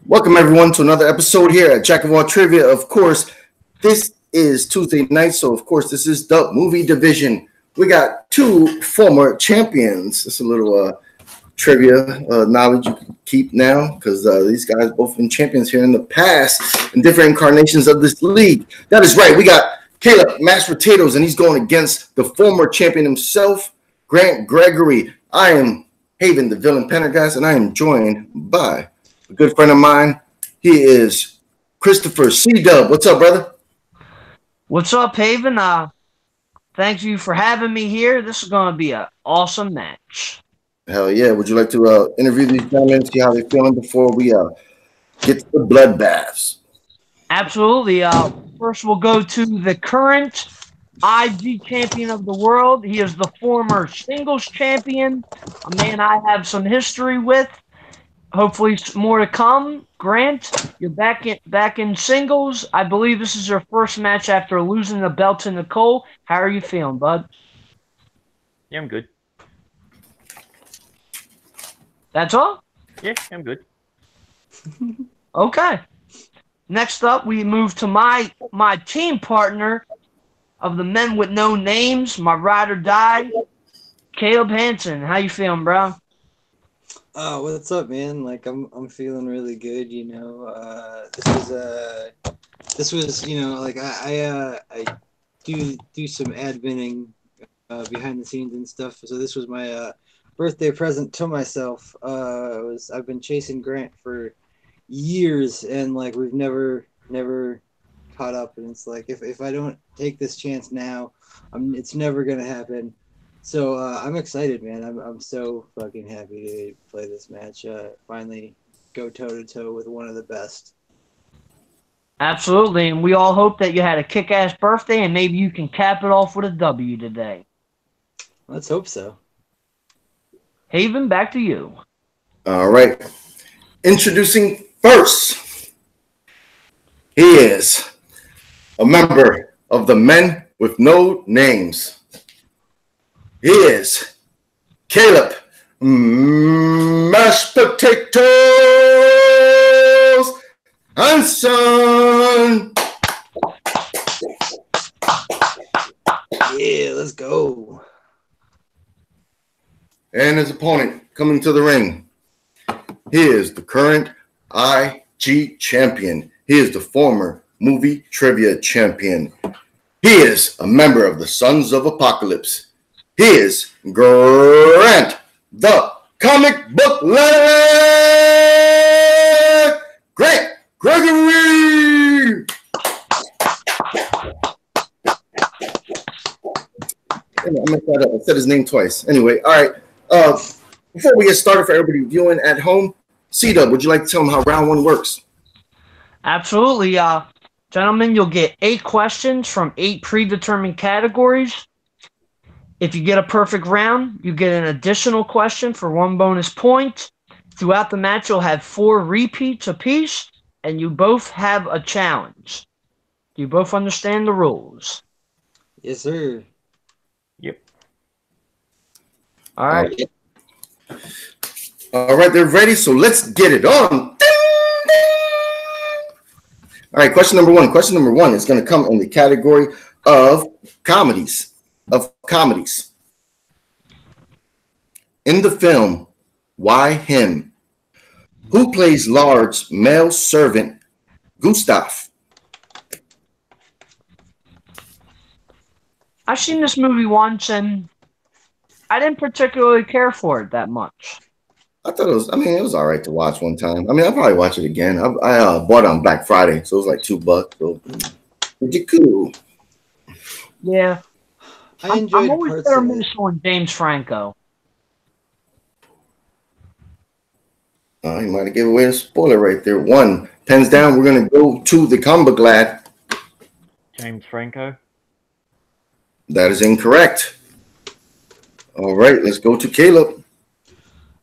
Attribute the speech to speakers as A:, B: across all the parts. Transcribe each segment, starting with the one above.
A: Welcome everyone to another episode here at Jack of All Trivia. Of course, this is Tuesday night, so of course this is the movie division. We got two former champions. It's a little trivia knowledge you can keep now because these guys both been champions here in the past in different incarnations of this league. That is right. We got Caleb Mashed Potatoes, and he's going against the former champion himself, Grant Gregory. I am Haven, the villain Pendergast, and I am joined by a good friend of mine. He is Christopher C-Dub. What's up, brother?
B: What's up, Haven? Thank you for having me here. This is going to be an awesome match.
A: Hell yeah. Would you like to interview these gentlemen, see how they're feeling before we get to the bloodbaths?
B: Absolutely. First, we'll go to the current IG champion of the world. He is the former singles champion, a man I have some history with. Hopefully more to come. Grant, you're back in singles. I believe this is your first match after losing the belt to Nicole. How are you feeling, bud?
C: Yeah, I'm good.
B: That's all?
C: Yeah, I'm good.
B: Okay. Next up, we move to my team partner of the men with no names, my ride or die, Caleb Hansen. How you feeling, bro?
D: Oh, what's up, man? Like I'm feeling really good, you know. This was, you know, like I do some adminning behind the scenes and stuff. So this was my birthday present to myself. I've been chasing Grant for years, and like we've never caught up, and it's like if I don't take this chance now, it's never gonna happen. So I'm excited, man. I'm so fucking happy to play this match. Finally go toe-to-toe with one of the best.
B: Absolutely, and we all hope that you had a kick-ass birthday, and maybe you can cap it off with a W today.
D: Let's hope so.
B: Haven, back to you.
A: All right. Introducing first, he is a member of the Men with No Names. He is Caleb Mashed Potatoes Hansen.
D: Yeah, let's go.
A: And his opponent coming to the ring. He is the current IG champion. He is the former movie trivia champion. He is a member of the Sons of Apocalypse. He is Grant, the comic book legend, Grant Gregory. I said his name twice. Anyway, all right. Before we get started, for everybody viewing at home, C-Dub, would you like to tell them how round one works?
B: Absolutely. Gentlemen, you'll get 8 questions from 8 predetermined categories. If you get a perfect round, you get an additional question for 1 bonus point. Throughout the match, you'll have 4 repeats apiece, and you both have a challenge. Do you both understand the rules?
D: Yes, sir.
C: Yep.
B: All right.
A: All right, they're ready, so let's get it on. All right, question number one. Question number one is going to come in the category of comedies. In the film Why Him? Who plays Lard's male servant, Gustav?
B: I've seen this movie once, and I didn't particularly care for it that much.
A: I thought it was all right to watch one time. I mean, I'll probably watch it again. I bought it on Black Friday, so it was like $2. So pretty cool.
B: Yeah.
D: I enjoyed
B: I'm always
D: parts
B: better
D: of it.
B: on James Franco.
A: You might have given away a spoiler right there. 1, pens down. We're going to go to the comic book lad.
C: James Franco.
A: That is incorrect. All right, let's go to Caleb.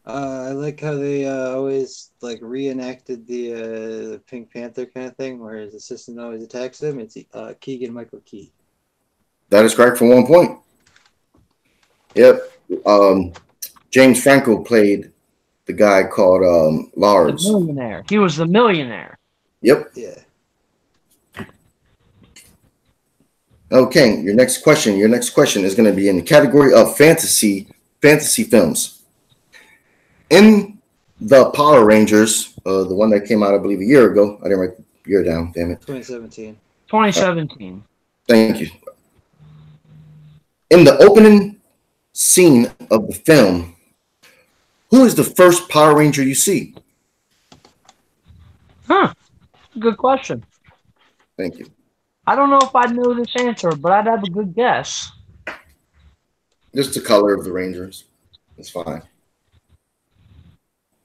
D: I like how they always like reenacted the Pink Panther kind of thing, where his assistant always attacks him. It's Keegan-Michael Key.
A: That is correct for 1 point. Yep. James Franco played the guy called
B: The
A: Lars.
B: millionaire. He was the millionaire.
A: Yep.
D: Yeah.
A: Okay, your next question. Your next question is going to be in the category of fantasy films. In the Power Rangers, the one that came out, I believe, a year ago. I didn't write the year down. Damn it.
D: 2017.
B: 2017.
A: Thank you. In the opening scene of the film, who is the first Power Ranger you see?
B: Huh. Good question.
A: Thank you.
B: I don't know if I'd know this answer, but I'd have a good guess.
A: Just the color of the Rangers. That's fine.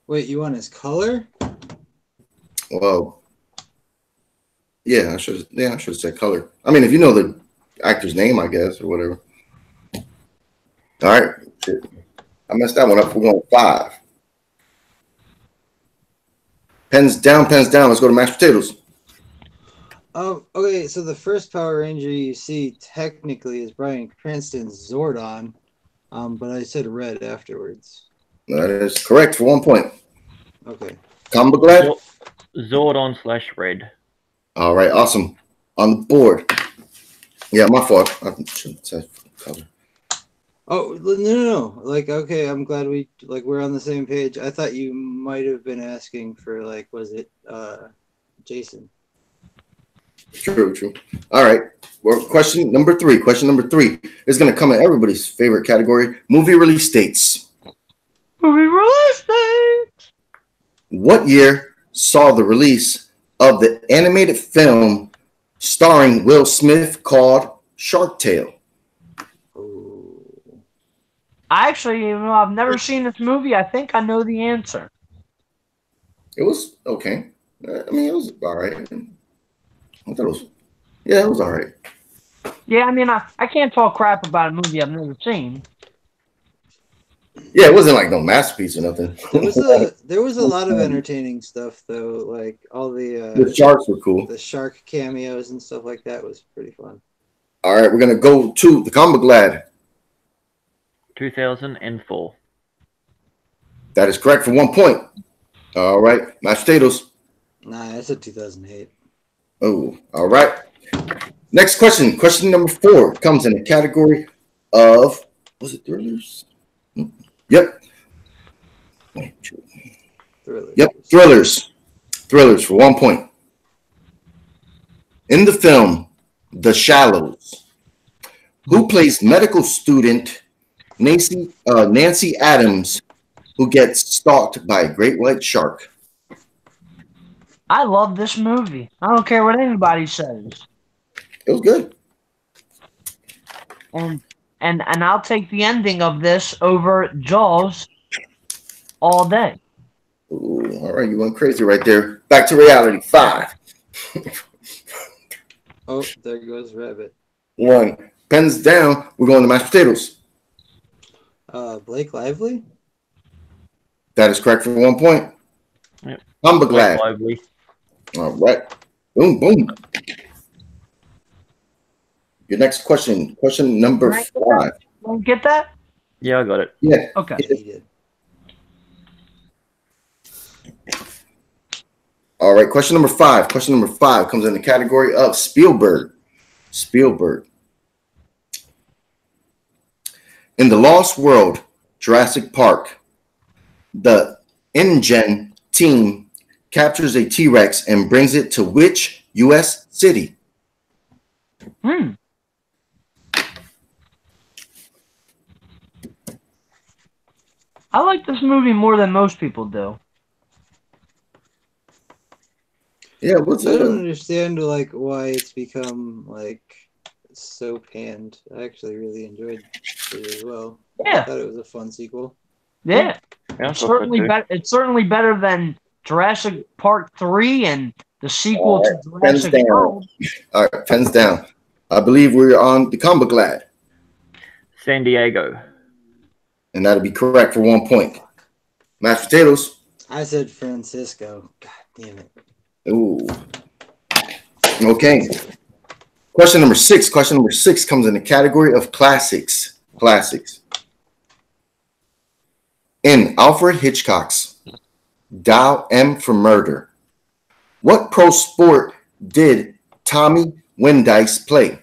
D: Wait, you want his color?
A: Well, yeah, I should have said color. I mean, if you know the actor's name, I guess, or whatever. All right. Shit. I messed that one up. We're going 5. Pens down, pens down. Let's go to mashed potatoes.
D: Okay, so the first Power Ranger you see technically is Bryan Cranston's Zordon, but I said red afterwards.
A: That is correct for 1 point.
D: Okay.
A: Combo glad.
C: Zordon/red.
A: All right, awesome. On the board. Yeah, my fault. I shouldn't say color.
D: Oh no! Like, okay, I'm glad we're on the same page. I thought you might have been asking for was it Jason?
A: True. All right. Well, question number 3. Question number 3 is going to come in everybody's favorite category: movie release dates.
B: Movie release date.
A: What year saw the release of the animated film starring Will Smith called Shark Tale?
B: I've never seen this movie. I think I know the answer.
A: It was okay. I mean, it was all right. I thought it was, it was all right.
B: Yeah, I mean, I can't talk crap about a movie I've never seen.
A: Yeah, it wasn't like no masterpiece or nothing.
D: There was a lot of entertaining stuff though, like all
A: The sharks were cool.
D: the shark cameos and stuff like that was pretty fun.
A: All right, we're gonna go to the Combo Glad.
C: 2004.
A: That is correct for 1 point. All right, mashed potatoes.
D: Nah, I said 2008.
A: Oh, all right. Next question. Question number 4 comes in the category of, was it thrillers? Yep.
D: Thrillers.
A: Yep, thrillers. Thrillers for 1 point. In the film The Shallows, who plays medical student Nancy Adams, who gets stalked by a great white shark?
B: I love this movie. I don't care what anybody says.
A: It was good.
B: And I'll take the ending of this over Jaws all day.
A: Ooh, all right, you went crazy right there. Back to reality. 5.
D: Oh, there goes Rabbit.
A: 1. Pens down. We're going to mashed potatoes.
D: Blake Lively?
A: That is correct for 1 point.
C: Yep.
A: I'm glad.
C: Lively.
A: All right. Boom, boom. Your next question. Question number 5.
B: You get that?
C: Yeah, I got it.
A: Yeah.
B: Okay.
D: Yeah, he did.
A: All right. Question number 5. Question number 5 comes in the category of Spielberg. In The Lost World, Jurassic Park, the InGen team captures a T-Rex and brings it to which U.S. city?
B: I like this movie more than most people do.
A: Yeah, what's
D: I
A: it?
D: don't understand why it's become so panned. I actually really enjoyed it as well.
B: Yeah.
D: I thought it was a fun sequel.
B: Yeah.
C: Yeah,
B: It's certainly better than Jurassic Park 3 and the sequel to Jurassic
A: Pens down.
B: World.
A: All right, pens down. I believe we're on the Combo Glad,
C: San Diego.
A: and that'll be correct for 1 point. Mashed potatoes.
D: I said Francisco. God damn it.
A: Ooh. Okay. Question number 6. Question number 6 comes in the category of classics. In Alfred Hitchcock's Dial M for murder. What pro sport did Tommy Wendice play?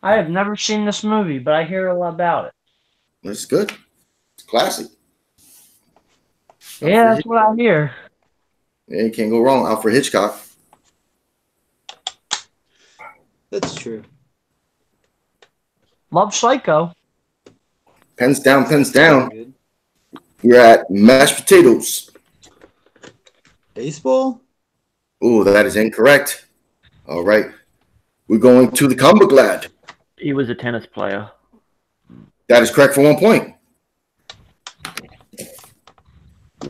B: I have never seen this movie, but I hear a lot about it.
A: That's good. It's classic.
B: Yeah, that's what I hear.
A: Yeah, you can't go wrong. Alfred Hitchcock.
D: That's true.
B: Love Psycho.
A: Pens down, pens down.
D: Good.
A: We're at mashed potatoes.
D: Baseball?
A: Oh, that is incorrect. All right. We're going to the combo glad.
C: He was a tennis player.
A: That is correct for 1 point.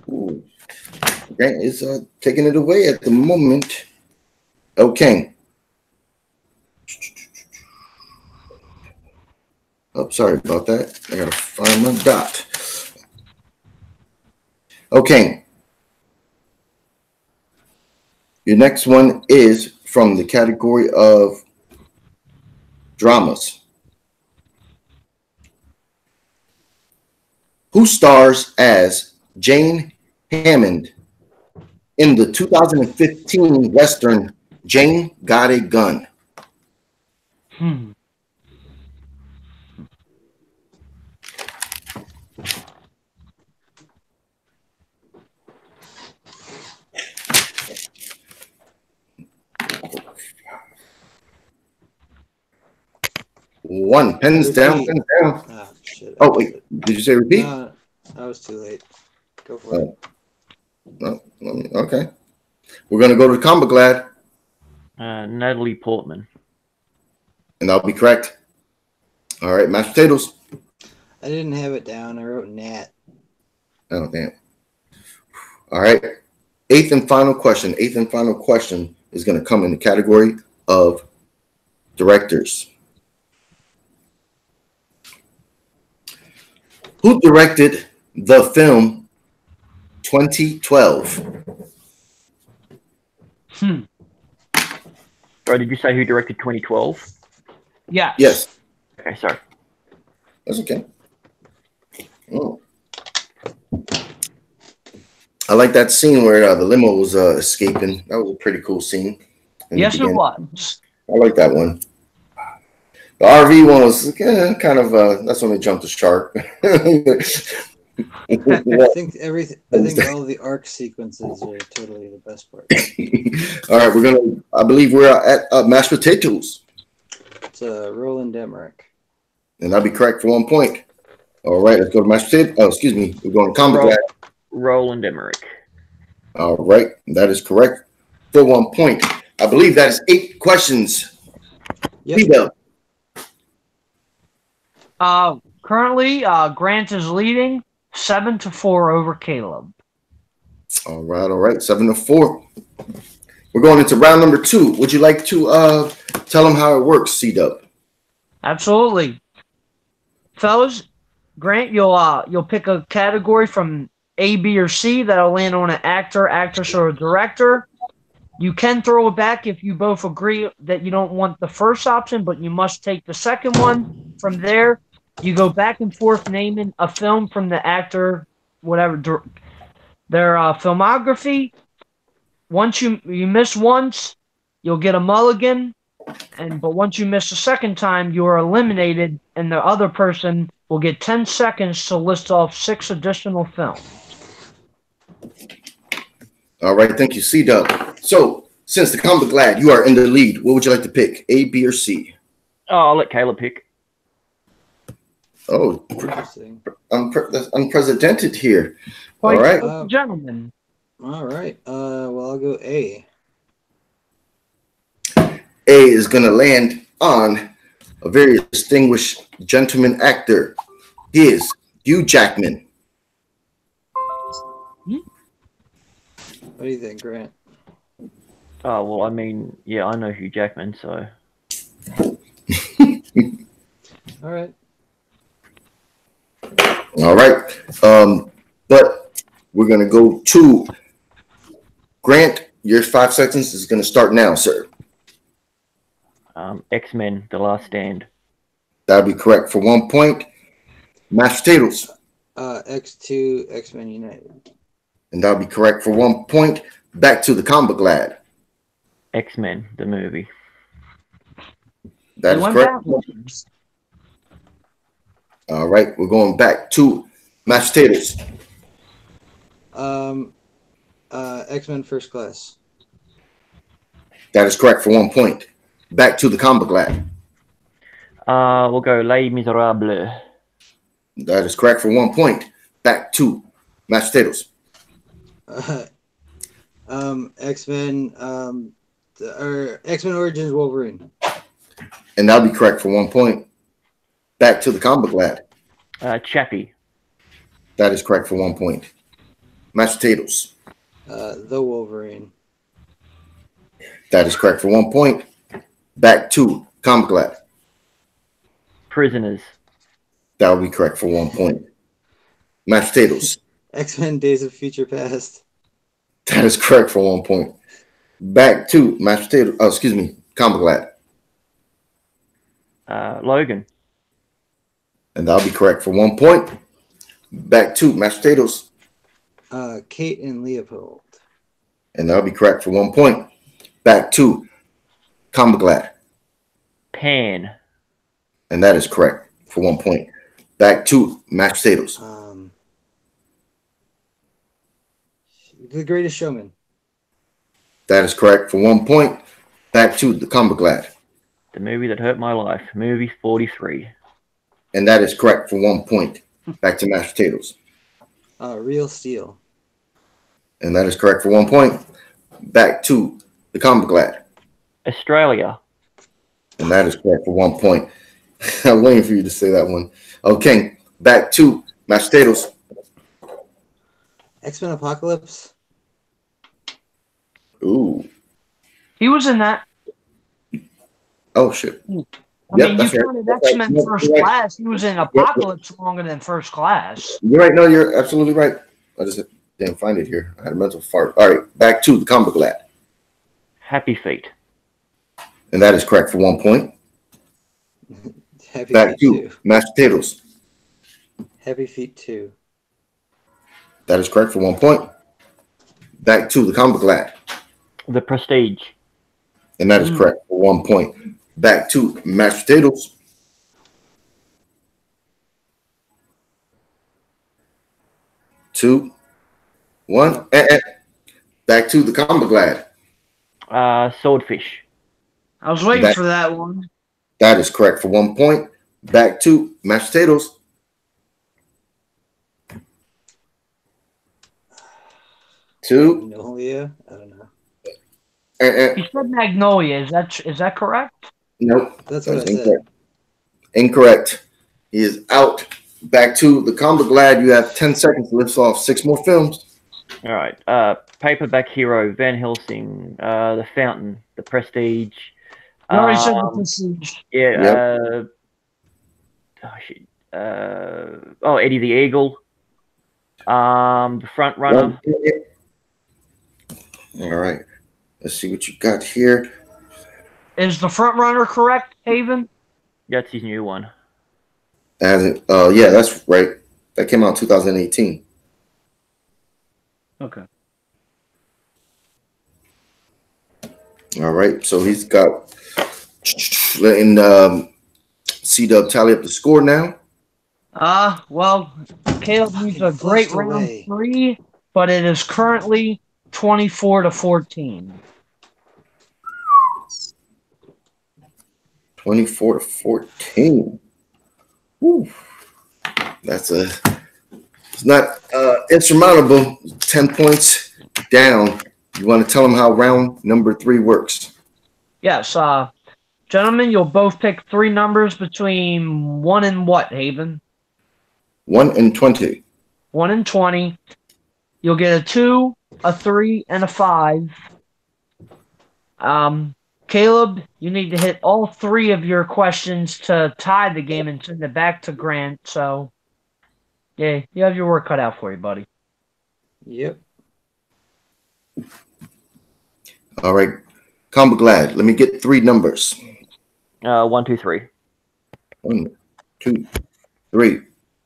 A: Ooh. Grant is taking it away at the moment. Okay. Oh, sorry about that. I gotta find my dot. Okay. Your next one is from the category of dramas. Who stars as Jane Hammond in the 2015 Western Jane Got a Gun? One. Pens down, pens down.
D: Ah, shit.
A: Oh, wait. Did you say repeat?
D: No, I was too late. Go for it.
A: No, okay. We're going to go to combo glad,
C: Natalie Portman.
A: and that'll be correct. All right, mashed potatoes.
D: I didn't have it down. I wrote Nat.
A: Oh, damn. All right. Eighth and final question is going to come in the category of directors. Who directed the film 2012?
C: Sorry, did you say who directed 2012?
B: Yes.
A: Yes.
C: Okay, sorry.
A: That's okay. Oh. I like that scene where the limo was escaping. That was a pretty cool scene.
B: Yes, it was.
A: I like that one. The RV one was kind of that's when they jumped the shark.
D: I think all the arc sequences are totally the best part.
A: All right, I believe we're at mashed potatoes.
D: It's Roland Emmerich.
A: And that'll be correct for 1 point. All right, let's go to mashed potatoes. Oh, excuse me. We're going to combo glad.
C: Roland Emmerich.
A: All right, that is correct for 1 point. I believe that is 8 questions.
D: Yep.
B: Currently, Grant is leading 7-4 over Caleb.
A: All right, 7-4. We're going into round number 2. Would you like to tell them how it works, C-Dub?
B: Absolutely, fellas. Grant, you'll pick a category from A, B, or C that'll land on an actor, actress, or a director. You can throw it back if you both agree that you don't want the first option, but you must take the second one. From there, you go back and forth naming a film from the actor, whatever, their filmography. Once you miss once, you'll get a mulligan. But once you miss a second time, you are eliminated, and the other person will get 10 seconds to list off 6 additional films.
A: All right, thank you, C-Dub. So, since the combo glad, you are in the lead. What would you like to pick, A, B, or C?
C: Oh, I'll let Caleb pick.
A: Oh,
D: Interesting.
A: that's unprecedented here.
B: All
A: right,
B: gentlemen.
D: All right. Well, I'll go A.
A: A is going to land on a very distinguished gentleman actor. He is Hugh Jackman.
D: What do you think, Grant?
C: Oh, well, I mean, yeah, I know Hugh Jackman, so.
D: All right.
A: All right. But we're going to go to Grant. Your 5 seconds is going to start now, sir.
C: X-Men, The Last Stand.
A: That'll be correct for 1 point. Mashed potatoes.
D: X2 X-Men United.
A: And that'll be correct for 1 point. Back to the Combat Glad.
C: X-Men, the movie.
A: That
B: They
A: is
B: went
A: correct.
B: backwards.
A: All right, we're going back to mashed potatoes.
D: X-Men First Class.
A: That is correct for 1 point. Back to the Combat Glad.
C: We'll go Les Miserables.
A: That is correct for 1 point. Back to mashed potatoes.
D: X-Men, or X-Men Origins Wolverine.
A: And that'll be correct for 1 point. Back to the Combat Glad.
C: Chappie.
A: That is correct for 1 point. Mashed potatoes.
D: The Wolverine.
A: That is correct for 1 point. Back to Combat Glad.
C: Prisoners.
A: That will be correct for 1 point. Mashed potatoes.
D: X-Men Days of Future Past.
A: That is correct for 1 point. Back to mashed potatoes. Oh, excuse me. Combat Glad.
C: Logan.
A: And that'll be correct for 1 point. Back to mashed potatoes.
D: Kate and Leopold.
A: And that'll be correct for 1 point. Back to Combat Glad.
C: Pan.
A: And that is correct for 1 point. Back to mashed potatoes.
D: The Greatest Showman.
A: That is correct for 1 point. Back to the Combat Glad.
C: The movie that hurt my life. Movie 43.
A: And that is correct for 1 point. Back to mashed potatoes.
D: Real Steel.
A: And that is correct for 1 point. Back to the Combat Glad.
C: Australia.
A: And that is correct for 1 point. I'm waiting for you to say that one. Okay, back to mashed potatoes.
D: X-Men Apocalypse.
A: Ooh.
B: He was in that.
A: Oh, shit.
B: I
A: Yep,
B: mean,
A: that's
B: you
A: right.
B: counted
A: That's
B: X-Men
A: right.
B: First
A: You're right.
B: Class. He was in Apocalypse longer than First Class.
A: You're right. No, you're absolutely right. I just didn't find it here. I had a mental fart. All right, back to the Combat Glad.
C: Happy Feet.
A: And that is correct for 1 point.
D: Happy
A: Back
D: Feet
A: to
D: 2.
A: mashed potatoes.
D: Happy Feet 2.
A: That is correct for 1 point. Back to the Combat Glad.
C: The Prestige.
A: And that is correct for 1 point. Back to mashed potatoes. Two, one, and back to the Combat Glad.
C: Swordfish.
B: I was waiting for that one.
A: That is correct for 1 point. Back to mashed potatoes. Two,
D: Magnolia. I don't know.
A: and
B: You said Magnolia. Is that correct?
A: nope.
D: That's what I said.
A: incorrect. Incorrect. He is out. Back to the Combat Glad. You have 10 seconds to lift off 6 more films.
C: All right. Paperback Hero. Van Helsing. The Fountain. The Prestige.
B: You already said the Prestige.
C: Yeah.
A: Yep.
C: Oh shit. Eddie the Eagle. The Front Runner.
A: All right. Let's see what you got here.
B: Is the front runner correct, Haven?
C: That's his new one.
A: Yeah, that's right. That came out in 2018.
B: Okay.
A: All right. So he's got letting C-Dub tally up the score now.
B: Well, Caleb needs a great round 3, but it is currently 24-14.
A: 24-14. Woo. It's not insurmountable. 10 points down. You want to tell them how round number 3 works?
B: Yes, gentlemen, you'll both pick 3 numbers between 1 and what, Haven?
A: 1 and 20.
B: 1 and 20. You'll get a 2, a 3, and a 5. Caleb, you need to hit all 3 of your questions to tie the game and send it back to Grant. So, yeah, you have your work cut out for you, buddy.
D: Yep.
A: All right. Combat Glad. Let me get 3 numbers.
C: 1, 2, 3.
A: 1, 2, 3.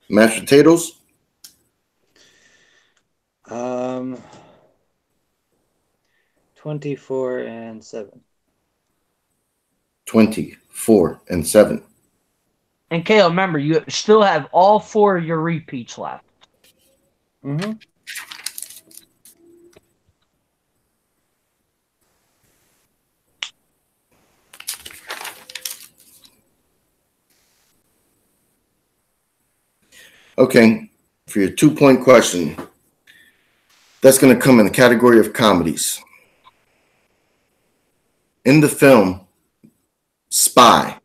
A: Mashed potatoes.
D: 24 and 7.
A: 24 and 7.
B: And Caleb, remember, you still have all 4 of your repeats left.
C: Mm-hmm.
A: Okay, for your 2-point question, that's going to come in the category of comedies. In the film Spy,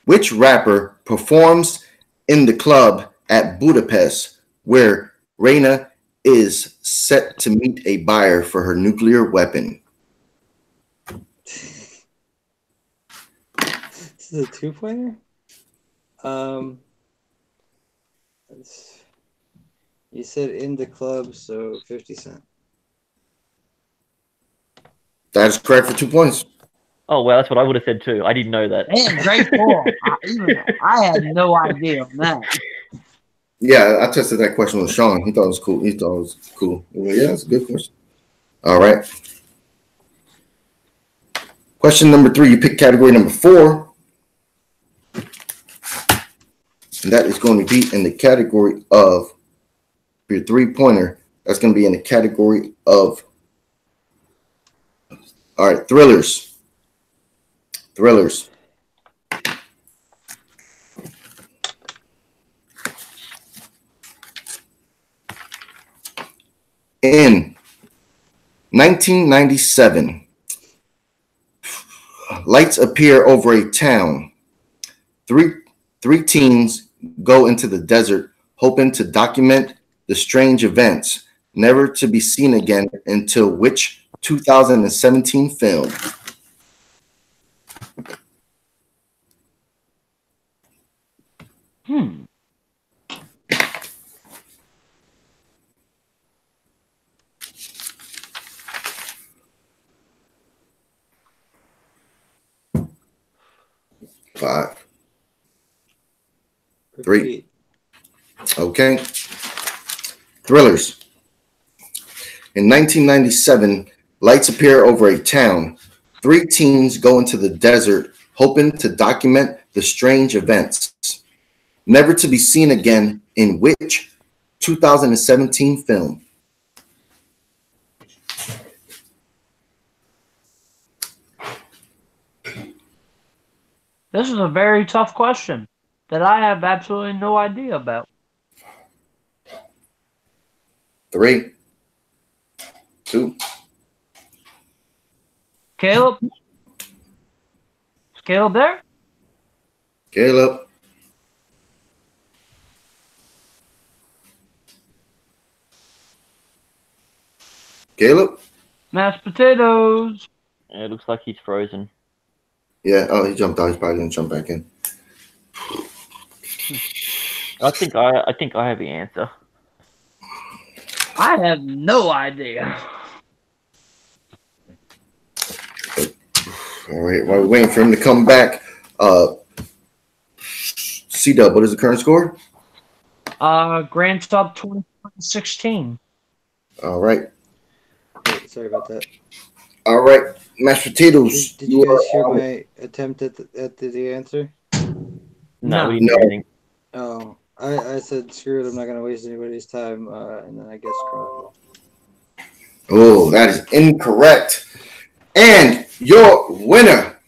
A: which rapper performs in the club at Budapest where Reina is set to meet a buyer for her nuclear weapon?
D: This is a 2-pointer? You said in the club, so 50 Cent.
A: That is correct for 2 points.
C: Oh, well, that's what I would have said too. I didn't know that.
B: Man, great call. I had no idea on that.
A: Yeah, I tested that question with Sean. He thought it was cool. Well, yeah, that's a good question. All right. Question number 3, you pick category number 4. And that is going to be in the category of your 3-pointer. That's going to be in the category of, all right, thrillers. Thrillers. In 1997, lights appear over a town. Three teens go into the desert, hoping to document the strange events, never to be seen again until which 2017 film?
B: Hmm.
A: Five.
D: Repeat.
A: 3. Okay. Thrillers. In 1997, lights appear over a town. 3 teens go into the desert, hoping to document the strange events, never to be seen again in which 2017 film?
B: This is a very tough question that I have absolutely no idea about.
A: 3, 2.
B: Caleb? Is Caleb there?
A: Caleb. Caleb?
B: Mashed potatoes.
C: Yeah, it looks like he's frozen.
A: Yeah. Oh, he jumped out. He's probably gonna jump back in.
C: I think I have the answer.
B: I have no idea.
A: All right. While we're waiting for him to come back, C-Dub, what is the current score?
B: Grand Sub 2016.
A: All right.
D: Wait, sorry about that.
A: All right. Mashed potatoes.
D: Did you guys hear my attempt at the answer?
C: No, we
A: No.
C: didn't do anything.
D: Oh, I said screw it. I'm not gonna waste anybody's time. And then I guess Chronicle.
A: Oh, that is incorrect. And your winner,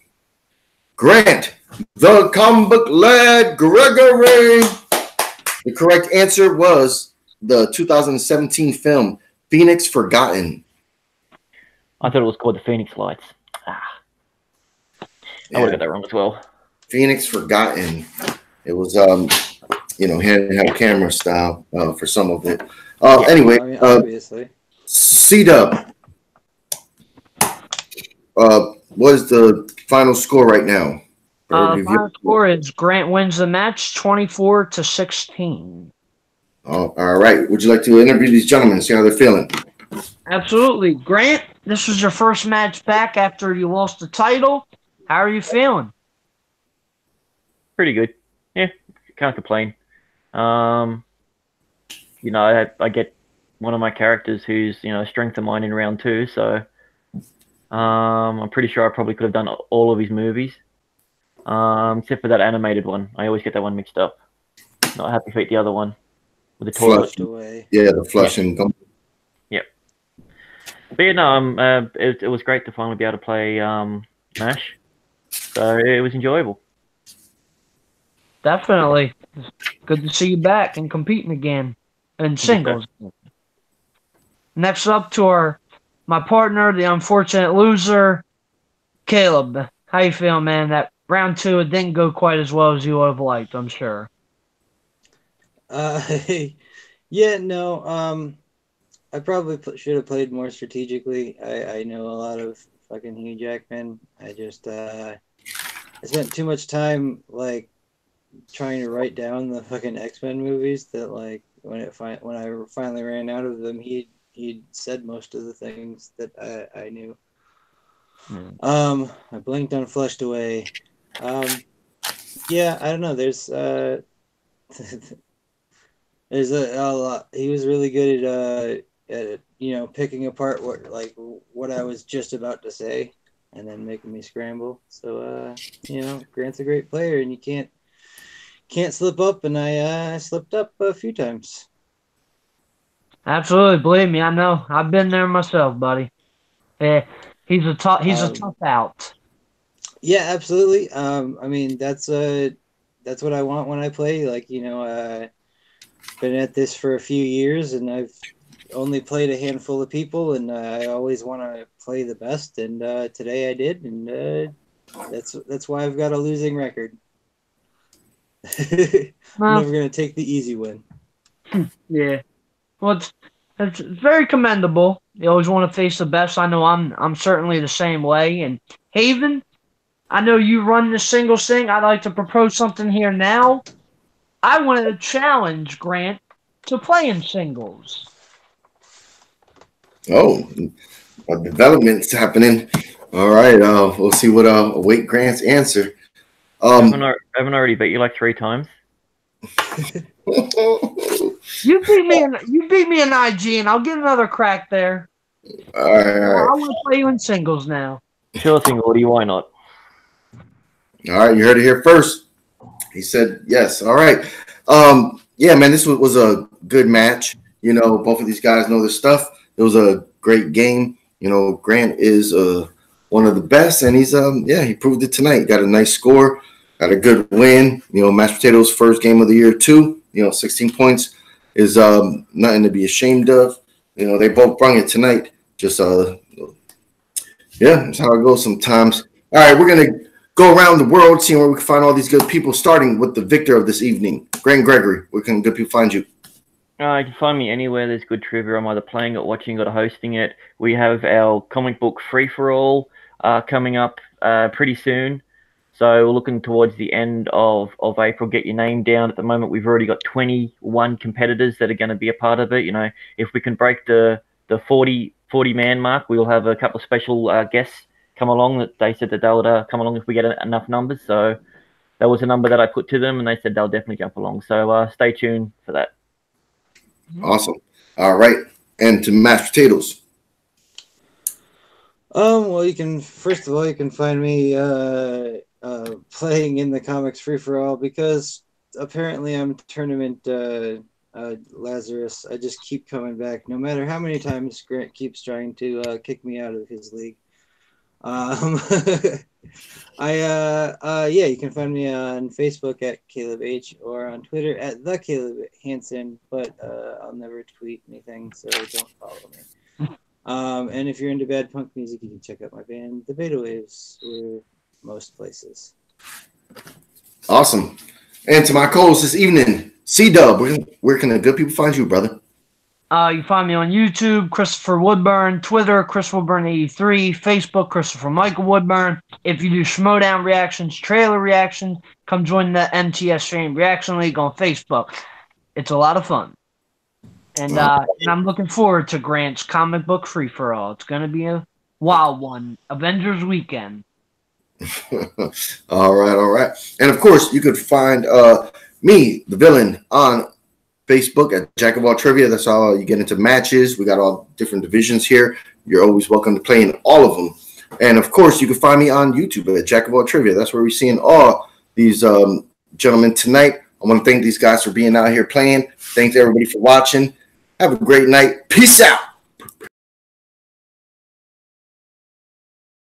A: Grant, the comic book lad, Gregory. The correct answer was the 2017 film Phoenix Forgotten.
C: I thought it was called the Phoenix Lights. I would have got that wrong as well.
A: Phoenix Forgotten. It was, handheld camera style for some of it. Anyway,
D: I mean, obviously.
A: C-Dub. What is the final score right now?
B: Final score is Grant wins the match 24-16.
A: Oh, all right. Would you like to interview these gentlemen and see how they're feeling?
B: Absolutely. Grant, this was your first match back after you lost the title. How are you feeling?
C: Pretty good. Yeah, can't complain. I get one of my characters who's, strength of mine in round 2, so I'm pretty sure I probably could have done all of his movies, except for that animated one. I always get that one mixed up. Not Happy Feet, the other one with the toilet.
D: Flushed away.
A: Yeah, the flushing.
C: Yep. But yeah, no, it was great to finally be able to play MASH. So it was enjoyable.
B: Definitely. It's good to see you back and competing again in singles. Next up to my partner, the unfortunate loser, Caleb. How you feeling, man? That round 2, it didn't go quite as well as you would have liked, I'm sure.
D: Yeah, no, I probably should have played more strategically. I know a lot of fucking Hugh Jackman. I just I spent too much time like trying to write down the fucking X-Men movies that like when I finally ran out of them, he'd said most of the things that I knew. I blinked on Flushed Away. Yeah, I don't know. There's there's a lot. He was really good at picking apart what I was just about to say and then making me scramble. So Grant's a great player, and you can't slip up, and I slipped up a few times.
B: Absolutely, believe me, I know. I've been there myself, buddy. He's a tough out.
D: Yeah, absolutely. I mean that's what I want when I play. Like been at this for a few years, and I've only played a handful of people, and I always want to play the best. And today I did, and that's why I've got a losing record. I'm never gonna take the easy win.
B: Yeah, well, it's very commendable. You always want to face the best. I know I'm certainly the same way. And Haven, I know you run the singles thing. I'd like to propose something here now. I wanted to challenge Grant to play in singles.
A: Oh, development's happening. All right, we'll see what await Grant's answer.
C: Haven't I already beat you like 3 times?
B: You beat me in IG, and I'll get another crack there.
A: All right.
B: I want to play you in singles now.
C: Sure thing, Woody. Why not?
A: All right, you heard it here first. He said yes. All right. Yeah, man, this was a good match. Both of these guys know their stuff. It was a great game. Grant is one of the best, and he's he proved it tonight. Got a nice score, got a good win. Mashed Potatoes' first game of the year too. 16 points is nothing to be ashamed of. They both brung it tonight. Just that's how it goes sometimes. All right, we're gonna go around the world, seeing where we can find all these good people, starting with the victor of this evening, Gregory. Where can good people find you?
C: You can find me anywhere there's good trivia. I'm either playing it, watching it, or hosting it. We have our comic book free-for-all coming up pretty soon. So we're looking towards the end of April. Get your name down. At the moment, we've already got 21 competitors that are going to be a part of it. If we can break the 40-man mark, we'll have a couple of special guests come along that they said that they would come along if we get enough numbers. So that was a number that I put to them, and they said they'll definitely jump along. So stay tuned for that.
A: Awesome. All right. And to Mashed Potatoes.
D: Well, you can find me playing in the comics free for all, because apparently I'm tournament Lazarus. I just keep coming back, no matter how many times Grant keeps trying to kick me out of his league. You can find me on Facebook at Caleb H, or on Twitter at the Caleb Hansen, but I'll never tweet anything, so don't follow me. And if you're into bad punk music, you can check out my band, The Beta Waves. We're most places.
A: Awesome. And to my co-host this evening, C-Dub, where can the good people find you, brother?
B: You find me on YouTube, Christopher Woodburn, Twitter, Chris Woodburn83, Facebook, Christopher Michael Woodburn. If you do Schmodown reactions, trailer reactions, come join the MTS Stream Reaction League on Facebook. It's a lot of fun. And I'm looking forward to Grant's comic book free-for-all. It's going to be a wild one. Avengers weekend.
A: All right. And, of course, you could find me, the villain, on Facebook at Jack of All Trivia. That's how you get into matches. We got all different divisions here. You're always welcome to play in all of them. And of course, you can find me on YouTube at Jack of All Trivia. That's where we're seeing all these gentlemen tonight. I want to thank these guys for being out here playing. Thanks everybody for watching. Have a great night. Peace out.